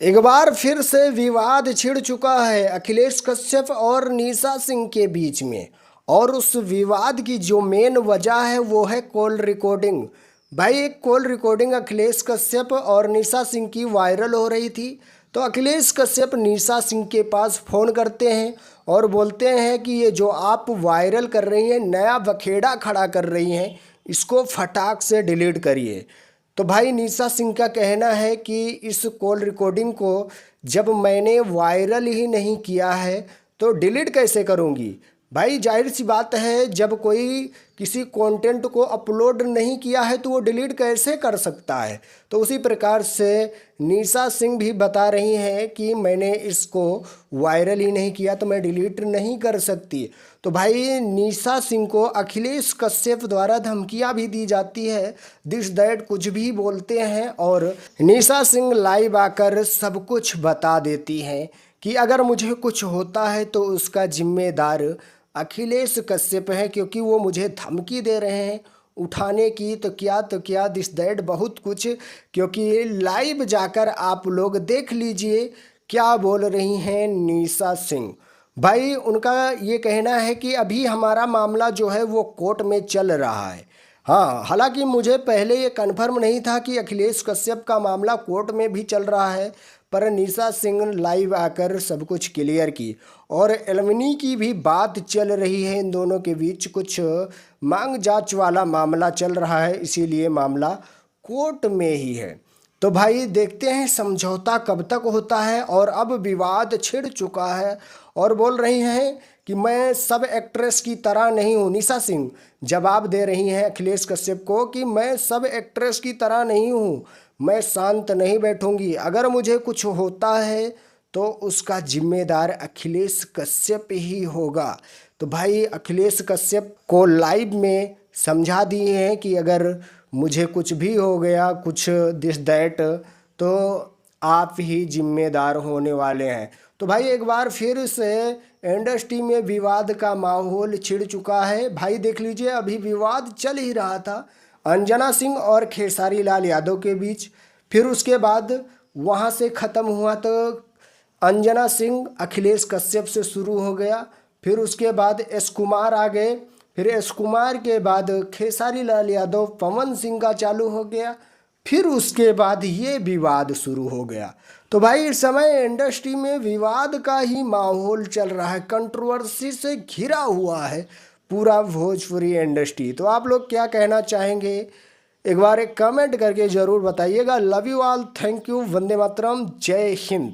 एक बार फिर से विवाद छिड़ चुका है अखिलेश कश्यप और निशा सिंह के बीच में। और उस विवाद की जो मेन वजह है वो है कॉल रिकॉर्डिंग। भाई एक कॉल रिकॉर्डिंग अखिलेश कश्यप और निशा सिंह की वायरल हो रही थी। तो अखिलेश कश्यप निशा सिंह के पास फ़ोन करते हैं और बोलते हैं कि ये जो आप वायरल कर रही हैं, नया बखेड़ा खड़ा कर रही हैं, इसको फटाक से डिलीट करिए। तो भाई निशा सिंह का कहना है कि इस कॉल रिकॉर्डिंग को जब मैंने वायरल ही नहीं किया है तो डिलीट कैसे करूँगी। भाई जाहिर सी बात है, जब कोई किसी कंटेंट को अपलोड नहीं किया है तो वो डिलीट कैसे कर सकता है। तो उसी प्रकार से निशा सिंह भी बता रही हैं कि मैंने इसको वायरल ही नहीं किया तो मैं डिलीट नहीं कर सकती। तो भाई निशा सिंह को अखिलेश कश्यप द्वारा धमकियां भी दी जाती है, दिस दैट कुछ भी बोलते हैं। और निशा सिंह लाइव आकर सब कुछ बता देती हैं कि अगर मुझे कुछ होता है तो उसका जिम्मेदार अखिलेश कश्यप है, क्योंकि वो मुझे धमकी दे रहे हैं उठाने की। तो क्या दिस दैट बहुत कुछ, क्योंकि लाइव जाकर आप लोग देख लीजिए क्या बोल रही हैं निशा सिंह। भाई उनका ये कहना है कि अभी हमारा मामला जो है वो कोर्ट में चल रहा है। हाँ, हालांकि मुझे पहले ये कन्फर्म नहीं था कि अखिलेश कश्यप का मामला कोर्ट में भी चल रहा है, पर निशा सिंह लाइव आकर सब कुछ क्लियर की। और एलमनी की भी बात चल रही है, इन दोनों के बीच कुछ मांग जांच वाला मामला चल रहा है, इसीलिए मामला कोर्ट में ही है। तो भाई देखते हैं समझौता कब तक होता है। और अब विवाद छिड़ चुका है और बोल रही हैं कि मैं सब एक्ट्रेस की तरह नहीं हूँ। निशा सिंह जवाब दे रही हैं अखिलेश कश्यप को कि मैं सब एक्ट्रेस की तरह नहीं हूँ, मैं शांत नहीं बैठूंगी। अगर मुझे कुछ होता है तो उसका जिम्मेदार अखिलेश कश्यप ही होगा। तो भाई अखिलेश कश्यप को लाइव में समझा दिए हैं कि अगर मुझे कुछ भी हो गया, कुछ दिस दैट, तो आप ही जिम्मेदार होने वाले हैं। तो भाई एक बार फिर से इंडस्ट्री में विवाद का माहौल छिड़ चुका है। भाई देख लीजिए, अभी विवाद चल ही रहा था अंजना सिंह और खेसारी लाल यादव के बीच। फिर उसके बाद वहाँ से ख़त्म हुआ तो अंजना सिंह अखिलेश कश्यप से शुरू हो गया। फिर उसके बाद एस कुमार आ गए। फिर एस कुमार के बाद खेसारी लाल यादव पवन सिंह का चालू हो गया। फिर उसके बाद ये विवाद शुरू हो गया। तो भाई इस समय इंडस्ट्री में विवाद का ही माहौल चल रहा है, कंट्रोवर्सी से घिरा हुआ है पूरा भोजपुरी इंडस्ट्री। तो आप लोग क्या कहना चाहेंगे, एक बार एक कमेंट करके ज़रूर बताइएगा। Love you all, thank you, वंदे मातरम, जय हिंद।